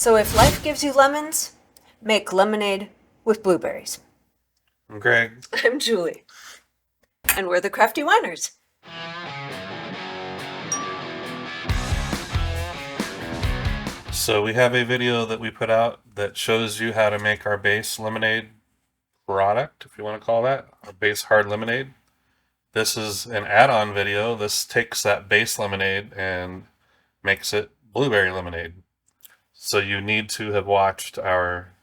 So if life gives you lemons, make lemonade with blueberries. I'm Greg. I'm Julie. And we're the Crafty Winers. So we have a video that we put out that shows you how to make our base lemonade product, if you want to call that, our base hard lemonade. This is an add-on video. This takes that base lemonade and makes it blueberry lemonade. So you need to have watched our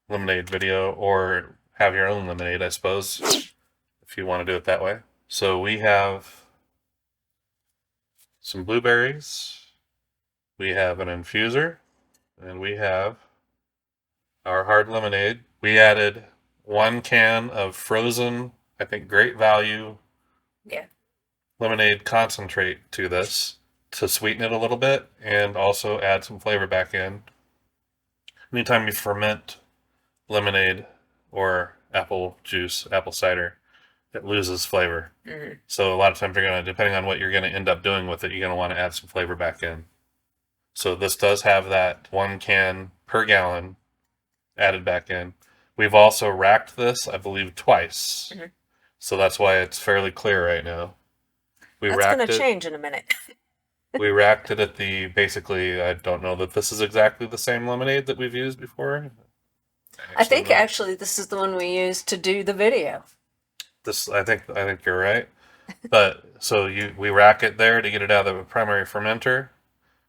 lemonade video or have your own lemonade, I suppose, if you want to do it that way. So we have some blueberries, we have an infuser, and we have our hard lemonade. We added 1 can of frozen, I think great value lemonade concentrate to this to sweeten it a little bit and also add some flavor back in. Anytime you ferment lemonade or apple juice, apple cider, it loses flavor. Mm-hmm. So a lot of times you're going to, depending on what you're going to end up doing with it, you're going to want to add some flavor back in. So this does have that 1 can per gallon added back in. We've also racked this, I believe, twice. Mm-hmm. So that's why it's fairly clear right now. That's going to change in a minute. We racked it at the, basically, I don't know that this is exactly the same lemonade that we've used before. I think actually this is the one we used to do the video. I think you're right. But so we rack it there to get it out of the primary fermenter.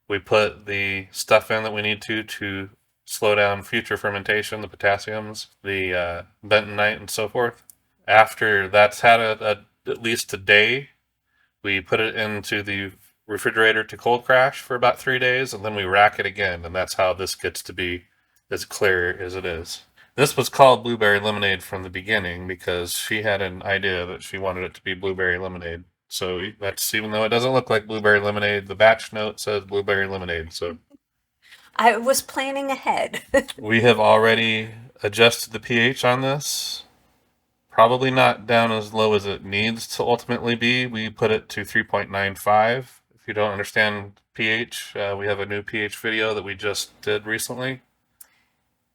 We put the stuff in that we need to slow down future fermentation, the potassiums, the bentonite, and so forth. After that's had at least a day, we put it into the refrigerator to cold crash for about 3 days, and then we rack it again, and that's how this gets to be as clear as it is. This was called blueberry lemonade from the beginning because she had an idea that she wanted it to be blueberry lemonade. So that's, even though it doesn't look like blueberry lemonade, the batch note says blueberry lemonade. So I was planning ahead. We have already adjusted the pH on this. Probably not down as low as it needs to ultimately be. We put it to 3.95. If you don't understand pH, we have a new pH video that we just did recently.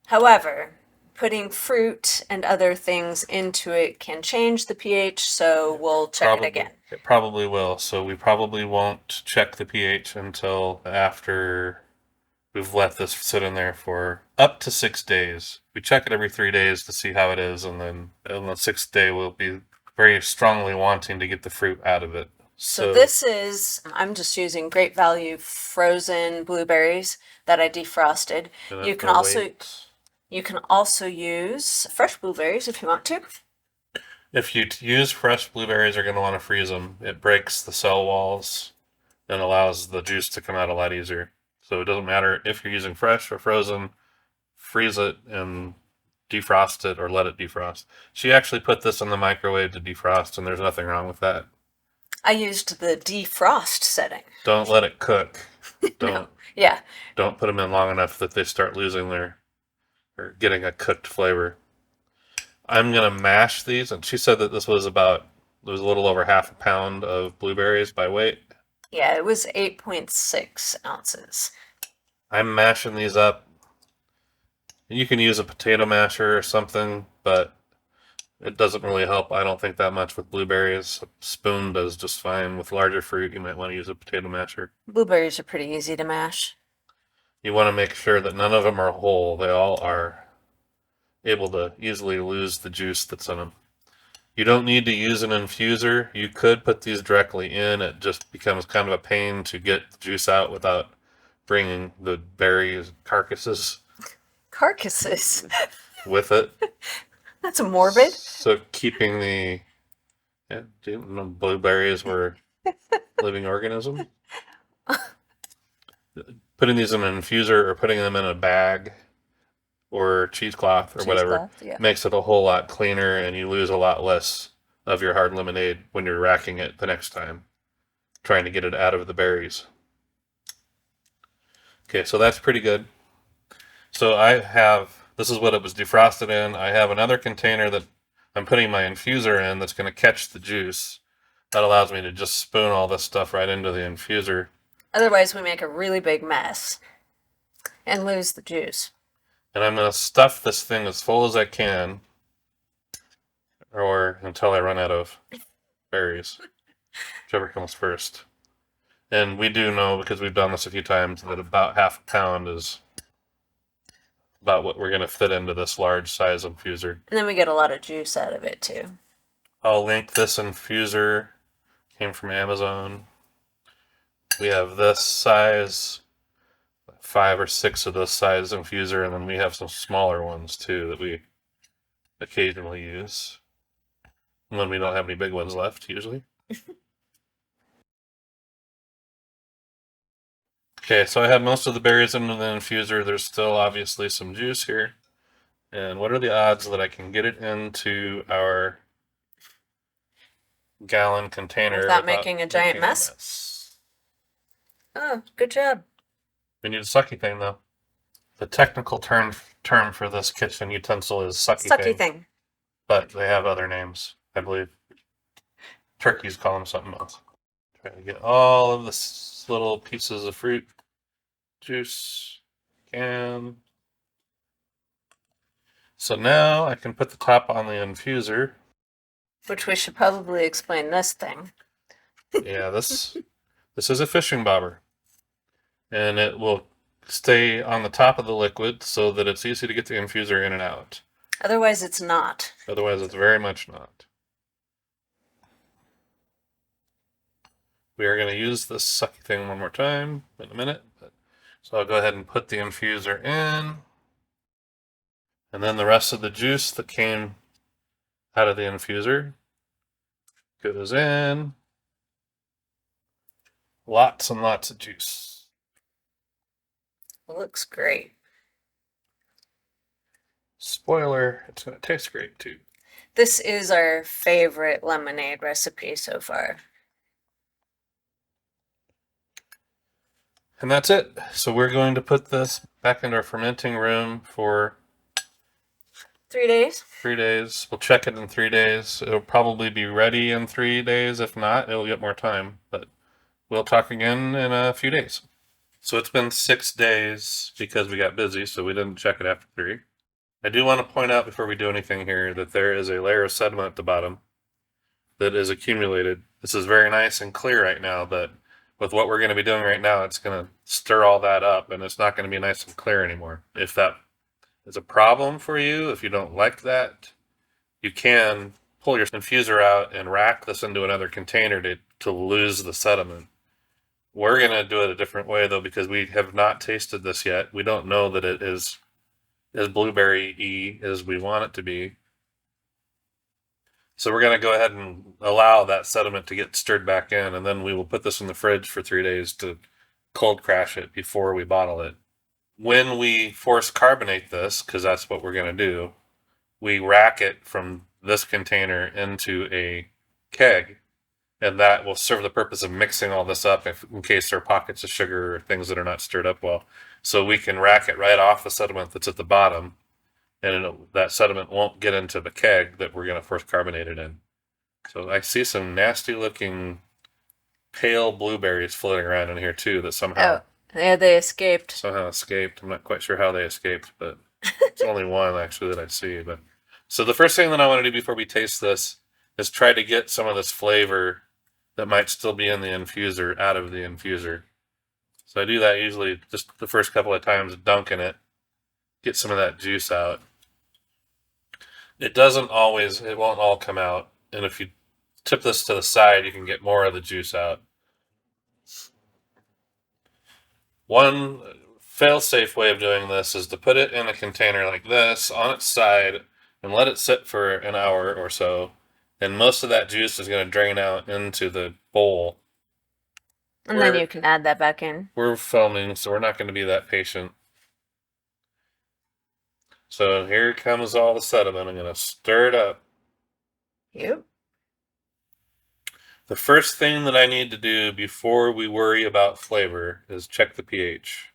However, putting fruit and other things into it can change the pH, so we'll check it again. It probably will. So we probably won't check the pH until after we've let this sit in there for up to 6 days. We check it every 3 days to see how it is, and then on the 6th day we'll be very strongly wanting to get the fruit out of it. So this is, I'm just using great value frozen blueberries that I defrosted. You can also use fresh blueberries if you want to. If you use fresh blueberries, you're going to want to freeze them. It breaks the cell walls and allows the juice to come out a lot easier. So it doesn't matter if you're using fresh or frozen, freeze it and defrost it or let it defrost. She actually put this in the microwave to defrost, and there's nothing wrong with that. I used the defrost setting. Don't let it cook. No. Yeah. Don't put them in long enough that they start losing or getting a cooked flavor. I'm going to mash these, and she said that this was a little over half a pound of blueberries by weight. Yeah, it was 8.6 ounces. I'm mashing these up. You can use a potato masher or something, but it doesn't really help, I don't think, that much with blueberries. A spoon does just fine. With larger fruit, you might want to use a potato masher. Blueberries are pretty easy to mash. You want to make sure that none of them are whole. They all are able to easily lose the juice that's in them. You don't need to use an infuser. You could put these directly in. It just becomes kind of a pain to get the juice out without bringing the berries carcasses with it. That's morbid. So keeping the blueberries were living organisms. Putting these in an infuser or putting them in a bag or cheesecloth or whatever makes it a whole lot cleaner, and you lose a lot less of your hard lemonade when you're racking it the next time, trying to get it out of the berries. Okay, so that's pretty good. So this is what it was defrosted in. I have another container that I'm putting my infuser in that's going to catch the juice. That allows me to just spoon all this stuff right into the infuser. Otherwise, we make a really big mess. And lose the juice. And I'm going to stuff this thing as full as I can, or until I run out of berries, whichever comes first. And we do know, because we've done this a few times, that about half a pound is about what we're going to fit into this large size infuser. And then we get a lot of juice out of it too. I'll link this infuser. Came from Amazon. We have this size, 5 or 6 of this size infuser, and then we have some smaller ones too that we occasionally use when we don't have any big ones left, usually. Okay, so I have most of the berries into the infuser. There's still obviously some juice here. And what are the odds that I can get it into our gallon container without making a giant mess? Oh, good job. We need a sucky thing, though. The technical term for this kitchen utensil is sucky thing. But they have other names, I believe. Turkeys call them something else. Try to get all of the little pieces of fruit juice can. So now I can put the top on the infuser. Which we should probably explain this thing. Yeah, this is a fishing bobber. And it will stay on the top of the liquid so that it's easy to get the infuser in and out. Otherwise it's not. Otherwise it's very much not. We are going to use this sucky thing one more time in a minute. So I'll go ahead and put the infuser in. And then the rest of the juice that came out of the infuser goes in. Lots and lots of juice. It looks great. Spoiler, it's going to taste great too. This is our favorite lemonade recipe so far. And that's it. So we're going to put this back into our fermenting room for 3 days. 3 days. We'll check it in 3 days. It'll probably be ready in 3 days. If not, it'll get more time. But we'll talk again in a few days. So it's been 6 days because we got busy, so we didn't check it after 3. I do want to point out before we do anything here that there is a layer of sediment at the bottom that is accumulated. This is very nice and clear right now, but with what we're going to be doing right now, it's going to stir all that up, and it's not going to be nice and clear anymore. If that is a problem for you, if you don't like that, you can pull your infuser out and rack this into another container to lose the sediment. We're going to do it a different way, though, because we have not tasted this yet. We don't know that it is as blueberry-y as we want it to be. So we're going to go ahead and allow that sediment to get stirred back in, and then we will put this in the fridge for 3 days to cold crash it before we bottle it. When we force carbonate this, because that's what we're going to do, we rack it from this container into a keg, and that will serve the purpose of mixing all this up in case there are pockets of sugar or things that are not stirred up well. So we can rack it right off the sediment that's at the bottom, and that sediment won't get into the keg that we're going to first carbonate it in. So I see some nasty looking pale blueberries floating around in here too that somehow... Oh, yeah, they escaped. Somehow escaped. I'm not quite sure how they escaped, but it's only one actually that I see. But so the first thing that I want to do before we taste this is try to get some of this flavor that might still be in the infuser out of the infuser. So I do that usually just the first couple of times, dunking it, get some of that juice out. It won't all come out. And if you tip this to the side, you can get more of the juice out. One fail-safe way of doing this is to put it in a container like this on its side and let it sit for an hour or so. And most of that juice is going to drain out into the bowl. And then you can add that back in. We're filming, so we're not going to be that patient. So here comes all the sediment. I'm going to stir it up. Yep. The first thing that I need to do before we worry about flavor is check the pH.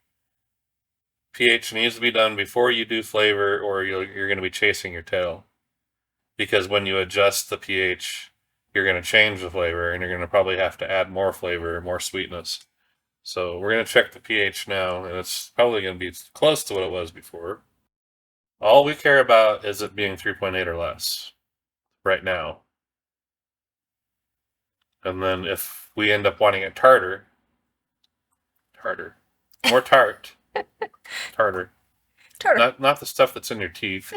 pH needs to be done before you do flavor, or you're going to be chasing your tail. Because when you adjust the pH, you're going to change the flavor, and you're going to probably have to add more flavor, more sweetness. So we're going to check the pH now, and it's probably going to be close to what it was before. All we care about is it being 3.8 or less right now. And then if we end up wanting it tartar, more tartar, not the stuff that's in your teeth.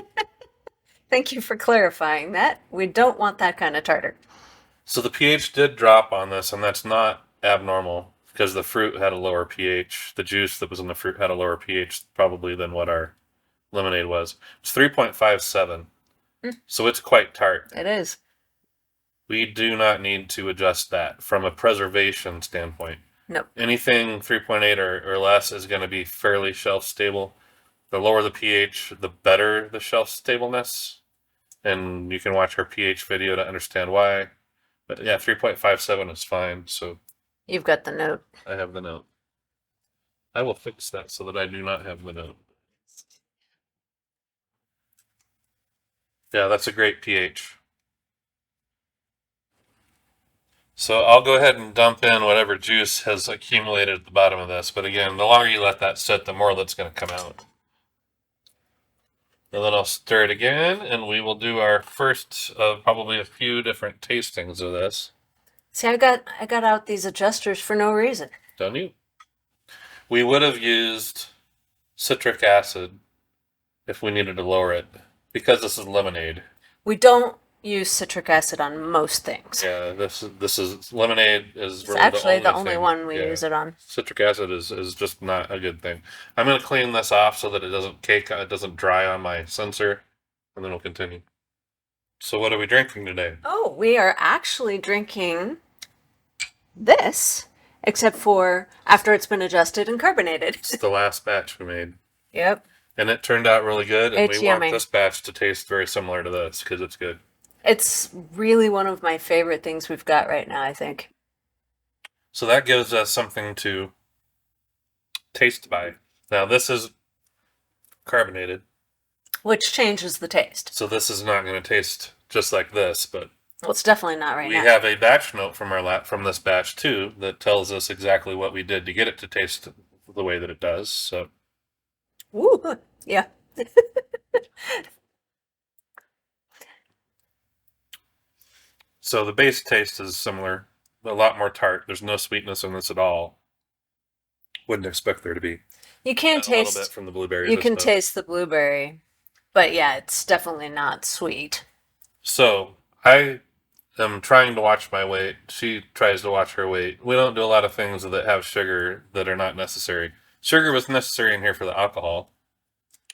Thank you for clarifying that. We don't want that kind of tartar. So the pH did drop on this, and that's not abnormal because the fruit had a lower pH. The juice that was in the fruit had a lower pH probably than what our lemonade was. It's 3.57, so it's quite tart. It is. We do not need to adjust that from a preservation standpoint. Nope. Anything 3.8 or less is going to be fairly shelf stable. The lower the pH, the better the shelf stableness. And you can watch our pH video to understand why. But yeah, 3.57 is fine. So you've got the note. I have the note. I will fix that so that I do not have the note. Yeah, that's a great pH. So I'll go ahead and dump in whatever juice has accumulated at the bottom of this. But again, the longer you let that sit, the more that's going to come out. And then I'll stir it again, and we will do our first of probably a few different tastings of this. See, I got out these adjusters for no reason. Don't you? We would have used citric acid if we needed to lower it, because this is lemonade. We don't use citric acid on most things. Yeah, this is lemonade is It's really actually the only thing. one we use it on. Citric acid is just not a good thing. I'm going to clean this off so that it doesn't dry on my sensor, and then we'll continue. So what are we drinking today? Oh, we are actually drinking this, except for after it's been adjusted and carbonated. It's the last batch we made. Yep. And it turned out really good, and It's we yummy. want this batch to taste very similar to this because it's good. It's really one of my favorite things we've got right now, I think. So that gives us something to taste by. Now this is carbonated, which changes the taste. so this is not going to taste just like this, but Well, it's definitely not right we now. have a batch note from this batch too that tells us exactly what we did to get it to taste the way that it does. So, Woo! Yeah. so the base taste is similar, a lot more tart. There's no sweetness in this at all. Wouldn't expect there to be. You can A little bit taste. from the blueberries. You can taste the blueberry, but yeah, it's definitely not sweet. So I am trying to watch my weight. She tries to watch her weight. We don't do a lot of things that have sugar that are not necessary. Sugar was necessary in here for the alcohol,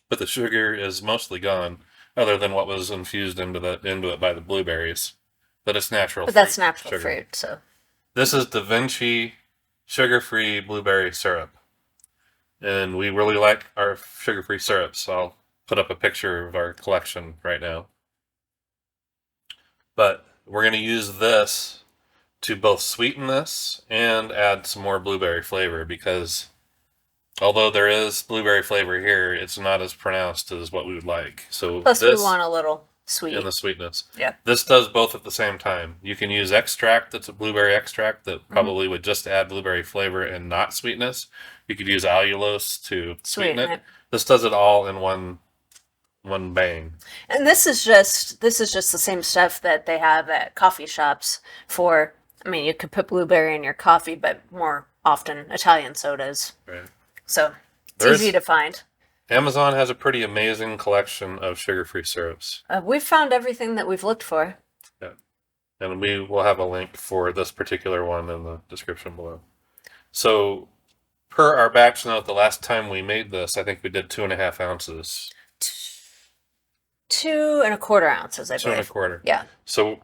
but the sugar is mostly gone, other than what was infused into it by the blueberries. But it's natural. But that's natural sugar. fruit, so. This is Da Vinci sugar-free blueberry syrup, and we really like our sugar-free syrups. So I'll put up a picture of our collection right now. But we're going to use this to both sweeten this and add some more blueberry flavor, because although there is blueberry flavor here, it's not as pronounced as what we would like. So Plus, this we want a little sweet. and the sweetness. Yeah. This does both at the same time. You can use extract that's a blueberry extract that probably would just add blueberry flavor and not sweetness. You could use allulose to sweeten it. This does it all in one bang. And this is just the same stuff that they have at coffee shops for. I mean, you could put blueberry in your coffee, but more often Italian sodas. Right. So it's easy to find. Amazon has a pretty amazing collection of sugar-free syrups. We've found everything that we've looked for. Yeah. And we will have a link for this particular one in the description below. So, per our batch note, the last time we made this, I think we did 2.5 ounces. 2.25 ounces, I believe. 2.25. Yeah. So,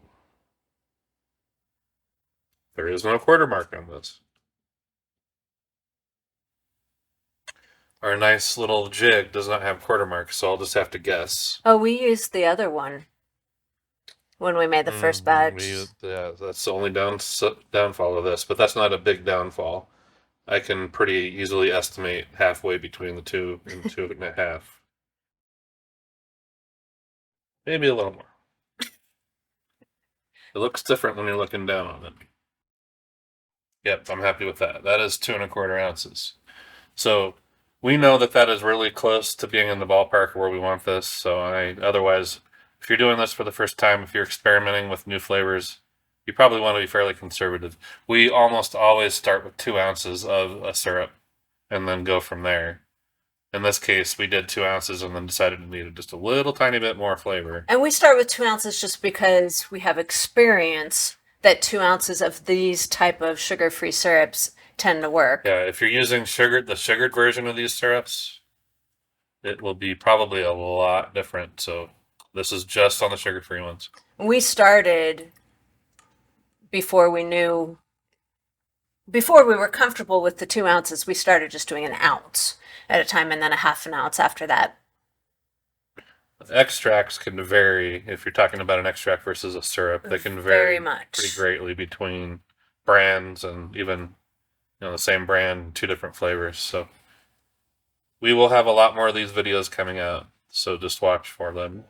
there is no quarter mark on this. Our nice little jig does not have quarter marks, so I'll just have to guess. Oh, we used the other one when we made the first batch. Yeah, that's the only downfall of this, but that's not a big downfall. I can pretty easily estimate halfway between the 2 and 2.5. Maybe a little more. It looks different when you're looking down on it. Yep, I'm happy with that. That is 2¼ ounces. So we know that that is really close to being in the ballpark where we want this. So otherwise, if you're doing this for the first time, if you're experimenting with new flavors, you probably want to be fairly conservative. We almost always start with 2 ounces of a syrup and then go from there. In this case, we did 2 ounces and then decided to need just a little tiny bit more flavor. And we start with 2 ounces just because we have experience that 2 ounces of these type of sugar-free syrups tend to work. Yeah, if you're using the sugared version of these syrups, it will be probably a lot different. So this is just on the sugar-free ones. We started before we were comfortable with the 2 ounces. We started just doing an ounce at a time and then a half an ounce after that. Extracts can vary if you're talking about an extract versus a syrup. They can vary very much, pretty greatly between brands and even the same brand, two different flavors. So we will have a lot more of these videos coming out. So just watch for them.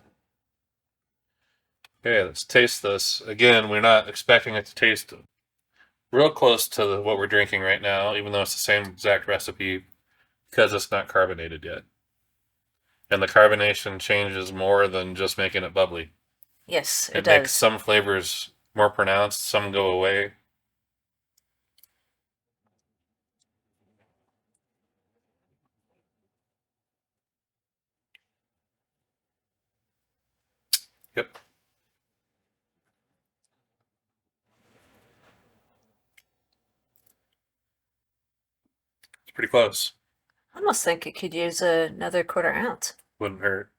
Okay, let's taste this. Again, we're not expecting it to taste real close to what we're drinking right now, even though it's the same exact recipe, because it's not carbonated yet. And the carbonation changes more than just making it bubbly. Yes, it makes does. some flavors more pronounced, some go away. Yep. It's pretty close. I almost think it could use another 1/4 ounce. Wouldn't hurt.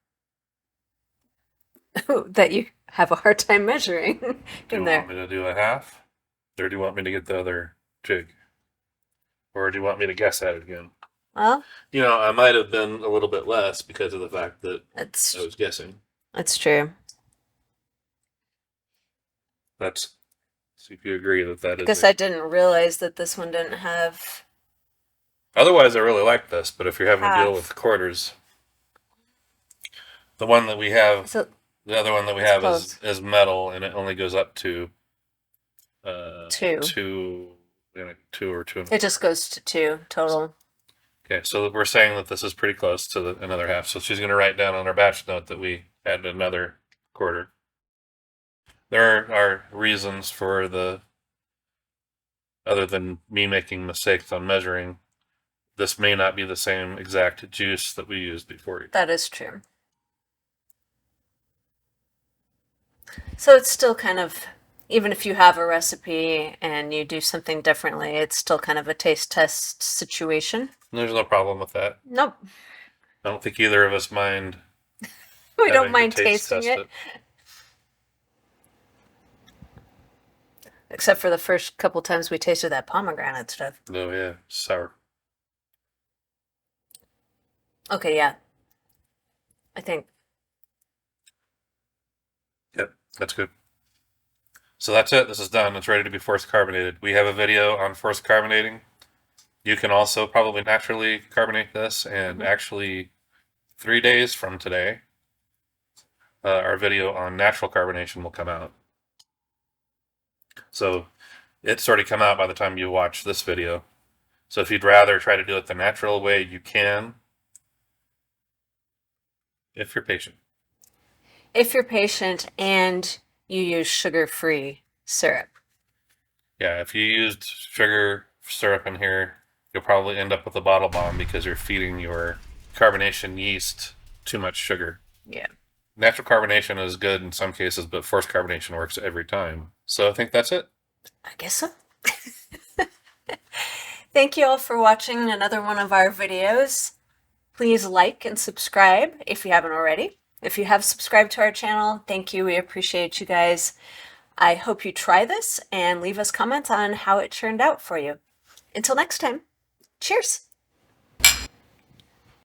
That you have a hard time measuring Do you want me to do a half? Or do you want me to get the other jig? Or do you want me to guess at it again? Well, I might have been a little bit less because of the fact that that's I was guessing. That's true. Let's see if you agree that I guess I didn't realize that this one didn't have. Otherwise, I really like this, but if you're having to deal Half. with quarters, the one that we have, So the other one that we have close. is metal, and it only goes up to 2. 2 or 2. It just goes to 2 total. Okay, so we're saying that this is pretty close to another half. So she's going to write down on our batch note that we added another 1/4. There are reasons for other than me making mistakes on measuring, this may not be the same exact juice that we used before. That is true. So it's still kind of, even if you have a recipe and you do something differently, it's still kind of a taste test situation. There's no problem with that. Nope. I don't think either of us mind. We don't mind tasting it. Except for the first couple times we tasted that pomegranate stuff. Oh, yeah. Sour. Okay, yeah. I think. Yep, that's good. So that's it. This is done. It's ready to be forced carbonated. We have a video on forced carbonating. You can also probably naturally carbonate this, and actually 3 days from today, our video on natural carbonation will come out. So it's already come out by the time you watch this video. So if you'd rather try to do it the natural way, you can, if you're patient. If you're patient and you use sugar-free syrup. Yeah, if you used sugar syrup in here, you'll probably end up with a bottle bomb because you're feeding your carbonation yeast too much sugar. Yeah. Natural carbonation is good in some cases, but forced carbonation works every time. So I think that's it. I guess so. Thank you all for watching another one of our videos. Please like and subscribe if you haven't already. If you have subscribed to our channel, thank you. We appreciate you guys. I hope you try this and leave us comments on how it turned out for you. Until next time, cheers.